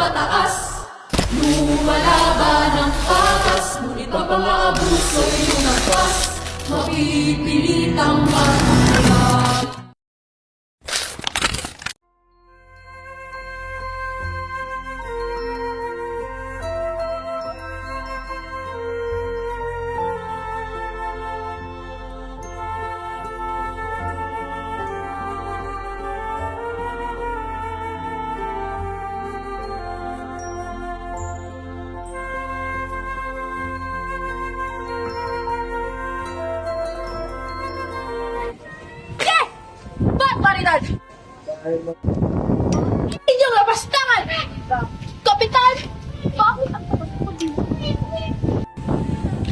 pataas. Lumalaban ng patas, ngunit ang mga abuso'y lumagpas. Mapipilitang matulad. Barbaridad! Inyong labastangan! Kapitan! Bakit ang tapat ko dito?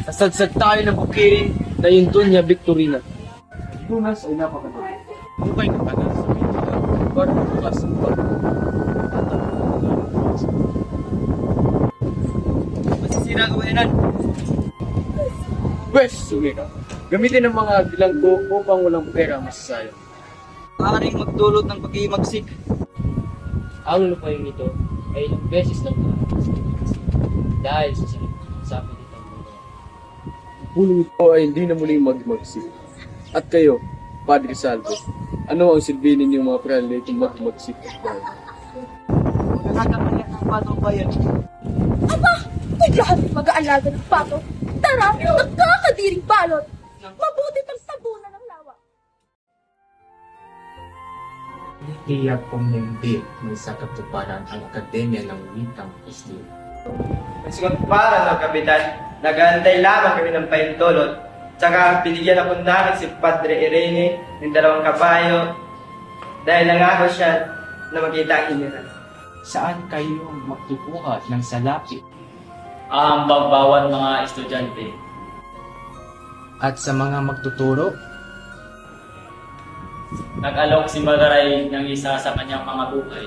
Sasadsad tayo ng bukirin na yung Doña Victorina. Lunas ay napakaganda. Bukay ka na sa mga bago bukas ang masisira ka ba yan? Wes, suwi ka. Gamitin ang mga bilanggo upang walang pera masasayang. Maaaring magdulot ng pag-iimagsik. Ang lupain ito ay ilang beses lang dahil sa sabi nito ang mga. Pulong ito ay hindi na muling magmagsik. At kayo, Padre Salvo, ano ang silbi ninyong mga prale kung magmagsik at dahil? Nakakamayan ang patong bayan. Aba! Kailangan mag-aalaga ng pato. Tara! Nagkakadiring balot! Mabuti pang tabunan ng lawa. Tiyak kong hindi may sa katuparan ang Akademya ng Wikang Estilo. Mas para ng kapitan, nag-aantay lamang kami ng pahintulot. Tsaka binigyan ako namin si Padre Irene ng 2 kabayo dahil nangako siya na makita ang hiniran. Saan kayo magtukuha ng salapi? Ang bawat mga estudyante. At sa mga magtuturo? Nag-alok si Magaray ng isa sa kanyang mga buhay.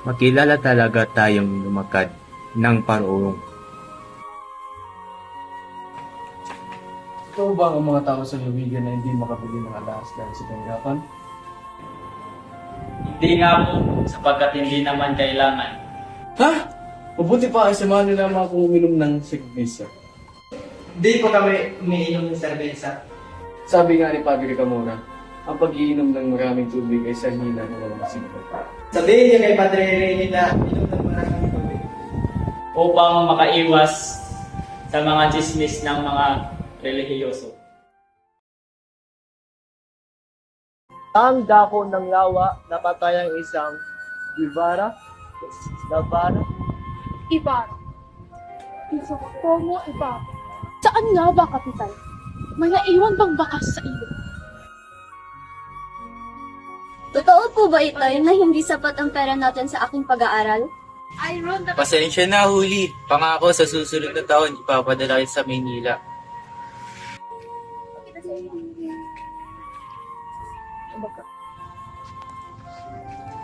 Makilala talaga tayong lumakad ng parurong. Ikaw ba ang mga tao sa luwigan na hindi makabili ng alas dahil sa kahirapan? Hindi nga po, sapagkat hindi naman kailangan. Ha? Mabuti pa ay samahan nila mga kung uminom ng sigbisa. Hindi po kami umiinom ng serbesa. Sabi nga ni Padre Camora, ang pag-iinom ng maraming tubig ay sanhina ng walang siglo. Sabihin niya kay Padre Irene na inom ng maraming tubig. Upang makaiwas sa mga chismis ng mga relihiyoso. Ang dako ng lawa, napatay ang isang Ibarra. Ibarra. Isa ko mo, Ibarra. Saan nga ba, Kapitan? May naiwan bang bakas sa ilog? Totoo po ba ito na hindi sapat ang pera natin sa aking pag-aaral? Pasensya na, Huli. Pangako sa susunod na taon, ipapadala kita sa Maynila.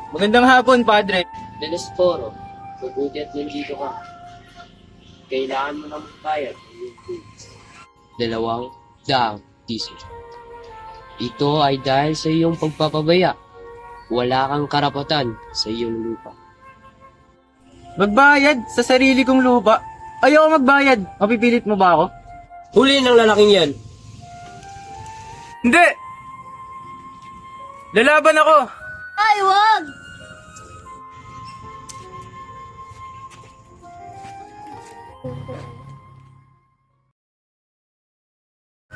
Magandang hapon, Padre. Delesporo, mabuti at nandito ka. Kailangan mo ng bayad ng iyong goods. 200 piso. Ito ay dahil sa iyong pagpapabaya. Wala kang karapatan sa iyong lupa. Magbayad sa sarili kong lupa. Ayoko magbayad. Mapipilit mo ba ako? Huli ng lalaking yan. Hindi! Lalaban ako! Ay, wag!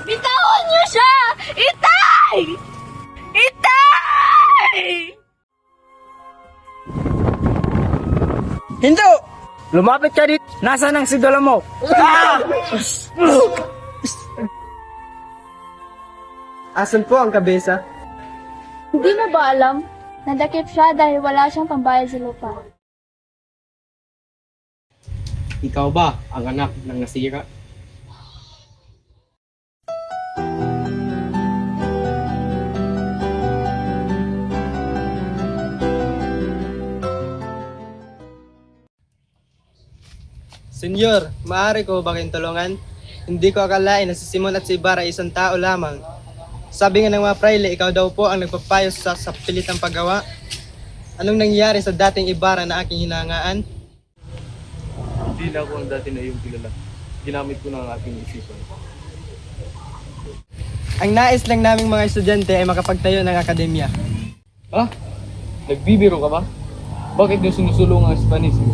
Bitawan niyo siya! Itay! Itay! Hindi! Lumapit ka dito! Nasaan ang sigala mo? Asan po ang kabesa? Hindi mo ba alam? Nadakip siya dahil wala siyang pambayad sa lupa. Ikaw ba ang anak ng nasira? Senyor, maaari ko ba kayong tulungan? Hindi ko akalain na si Simon at si Ibarra ay isang tao lamang. Sabi nga ng mga praile, ikaw daw po ang nagpapayo sa pilitang paggawa. Anong nangyari sa dating Ibarra na aking hinangaan? Hindi na ako ang dati na iyong kilala. Ginamit ko na ang aking isipan. Ang nais lang naming mga estudyante ay makapagtayo ng akademya. Ha? Nagbibiro ka ba? Bakit niyo sinusulong ang Hispanismo?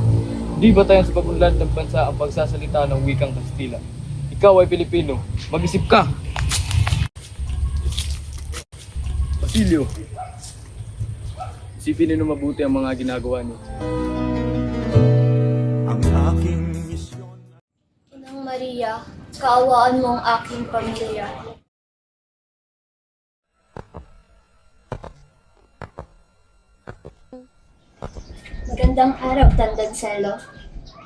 Di ba tayo sa pag-unlad ng bansa ang pagsasalita ng wikang Kastila? Ikaw ay Pilipino. Mag-isip ka! Basilio, isipin niyo mabuti ang mga ginagawa niyo. Inang Maria, kaawaan mo ang aking pamilya. Magandang araw, Tandang Selo.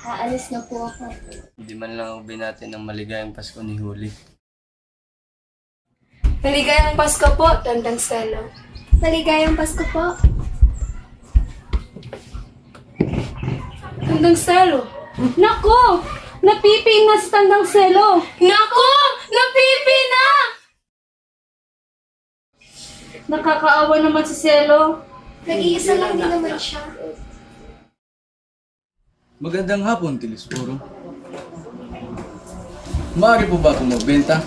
Aalis na po ako. Hindi man lang ako binati ng maligayang Pasko ni Huli. Maligayang Pasko po, Tandang Selo. Maligayang Pasko po. Tandang Selo. Nako! Napipi na si Tandang Selo. Nako! Napipi na! Nakakaawa naman si Selo. Nag-iisa lang din naman siya. Magandang hapon, Telesforo. Maaari po ba akong magbenta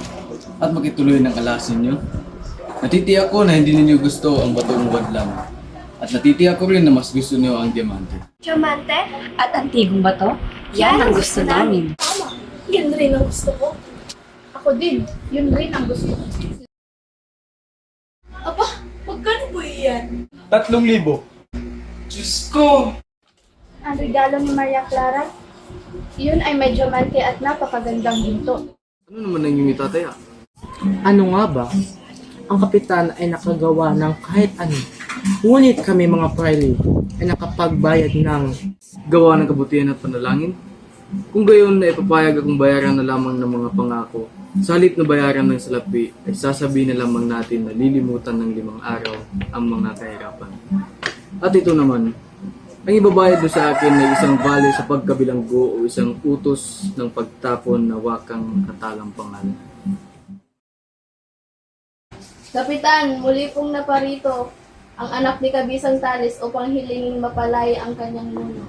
at makituloy ng alasin niyo? Natitiyak ko na hindi ninyo gusto ang batong wadlang. At natitiyak ko rin na mas gusto niyo ang diamante. Diamante? At antigong ba to? Yan ang gusto namin. Tama. Yan rin ang gusto ko. Ako din. Yun rin ang gusto ko. Aba, magkano po iyan? 3,000. Diyos ko! Ang regalo ni Maria Clara, yun ay may diamante at napakagandang ginto. Ano naman ang inyong itataya? Ano nga ba? Ang kapitan ay nakagawa ng kahit ano. Ngunit kami mga praile ay nakapagbayad ng Gawa ng kabutihan at panalangin? Kung gayon na ipapayag akong bayaran na lamang ng mga pangako, sa halip na bayaran ng salapi, ay sasabihin na lamang natin na lilimutan ng 5 araw ang mga kahirapan. At ito naman, ang ibabayad mo sa akin ay isang vale sa pagkabilanggo o isang utos ng pagtapon na wakang katalampangan. Kapitan, muli pong naparito ang anak ni Kabisang Tales upang hilingin mapalaya ang kanyang nuno.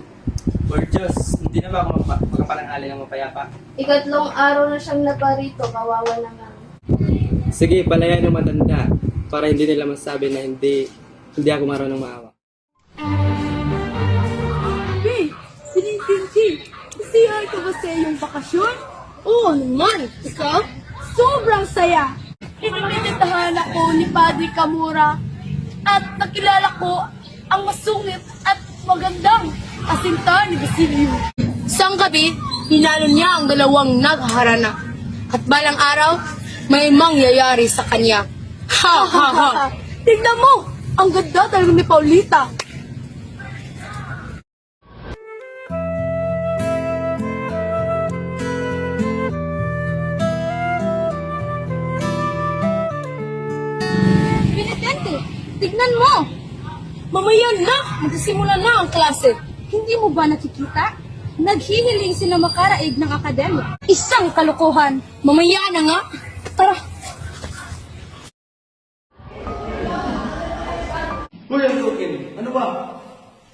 Lord Diyos, hindi na ba ako makapanangali ng mapayapa? 3 araw na siyang naparito, kawawa naman. Sige, palayan ng matanda para hindi nila masabi na hindi ako marunong maawa. Siya ka ba sa iyong bakasyon? Oo naman. Ikaw? Sobrang saya. Inimbitahan ako ni Padre Camora at nakilala ko ang masungit at magandang asinta ni Basilio. Isang gabi, hinalo niya ang 2 nagharana. At balang araw, may mangyayari sa kanya. Ha ha ha! Tignan mo! Ang ganda talaga ni Paulita. Penitente, tignan mo! Mamaya na, magsisimula na ang klase. Hindi mo ba nakikita? Naghihiling sila makaraig ng akademya. Isang kalokohan. Mamaya na nga. Tara. Hoy, ang token! Ano ba?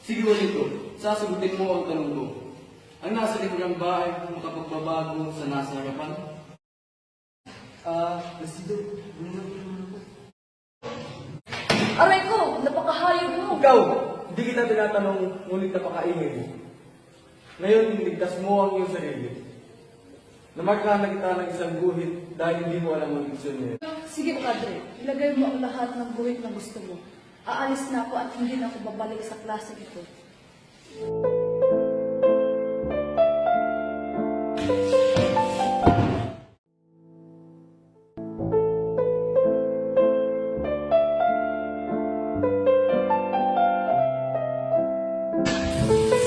Sige ulit ko. Sasagutin mo ang tanong ko. Ang nasa likuran ba ay makapagbabago sa nasa harapan? Nasido. Aray ko, napakahayag mo. Ikaw! Hindi kita tinatanong, ngunit napakaingay mo. Ngayon, ligtas mo ang iyong sarili. Namarkahan na kita ng isang guhit dahil hindi mo alam ang leksyon niya. Sige, Padre. Ilagay mo ang lahat ng buwit na gusto mo. Aalis na ako at hindi na ako babalik sa klase ito.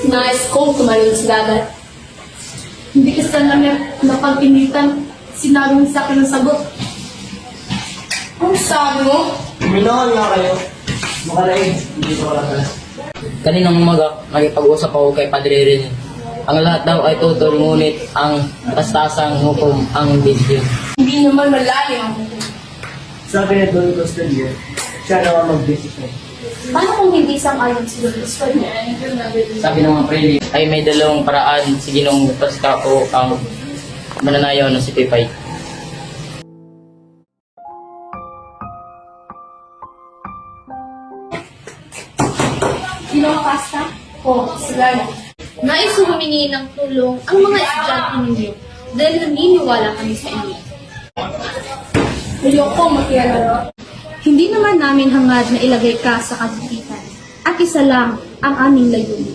Nais kong tumalon sa dagat. Hindi ka sana napag-initan. Sinabi mo sa akin ng sagot. Ang sabi mo? Minahal nga kayo. Makalaig, hindi ko wala. Kaninang umaga, nakipag-usap ako kay Padre Rene. Ang lahat daw ay tutol, ngunit ang kastasang hukom ang bigyan. Hindi naman malalim ang hukom. Sabi ni Don Costelio, siya naman mag-desisyon. Paano kung hindi sang-ayon si Luis? Sabi ng mga preli ay may dalawang paraan si Ginong Pasca o ang mananayaw ng si Pipay. Ginong Pasta? O, sila na. Nais humingi ng tulong ang mga estudyante ninyo dahil naniniwala kami sa inyo. Ayoko makialala. Hindi naman namin hangad na ilagay ka sa kagipitan at isa lang ang aming layunin.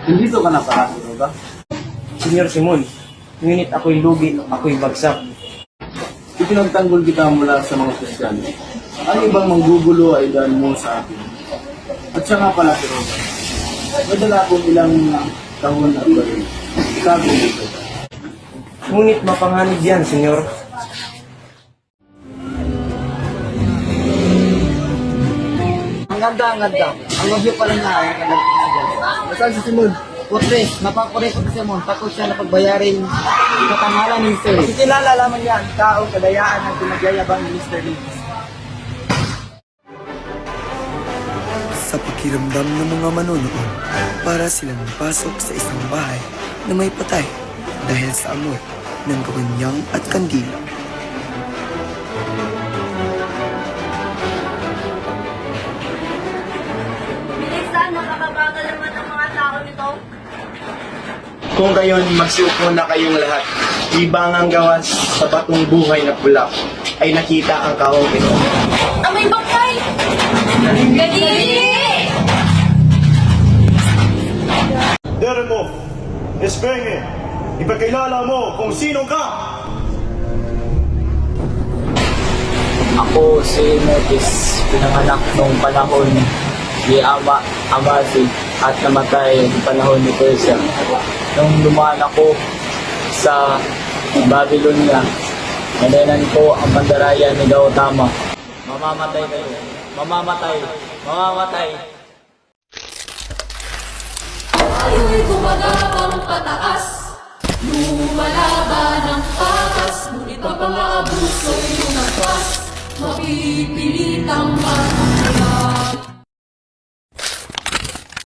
Nandito ka na para, ba? Senyor Simon, ngunit ako'y lugi, ako'y bagsak. Ipinagtanggol kita mula sa mga Kristiyano. Ang ibang manggugulo ay dahil mo sa akin. At siya nga pala, pero madala akong ilang taon at balik. Itago dito. Ngunit mapanganib yan, senyor. Ang ganda, ang ganda. Ang wagyo pala na ay Nasaan si Simon? Putres, napakorek ko si Simon. Takot siya na pagbayarin katangalan ni Mr. Lee. Kilala lamang yan, tao kadayaan ang pinagyayabang ni Mr. Lee. Sa pakiramdam ng mga manonood, para silang pasok sa isang bahay na may patay dahil sa amoy ng kawanyang at kandila. Bilisan, makakabagal naman ang mga tao nito. Kung gayon, magsuko na kayong lahat. Ibang ang gawas sa batong buhay na pula ay nakita ang kahong ito. Amay bangkay! Kadiri! Dere mo, Espenge, ipakilala mo kung sino ka! Ako si Motis, pinanganak noong panahon ni Amasi at namatay noong panahon ni Persia. Nung lumaan ako sa Babylonia, nanayanan ko ang pandarayan ni Gautama. Mamamatay kayo. Mamamatay. Mamamatay. Tayo'y gumagapang pataas, lumalaban ng patas, ngunit ang mga abuso'y lumagpas, mapipilitang matanggal.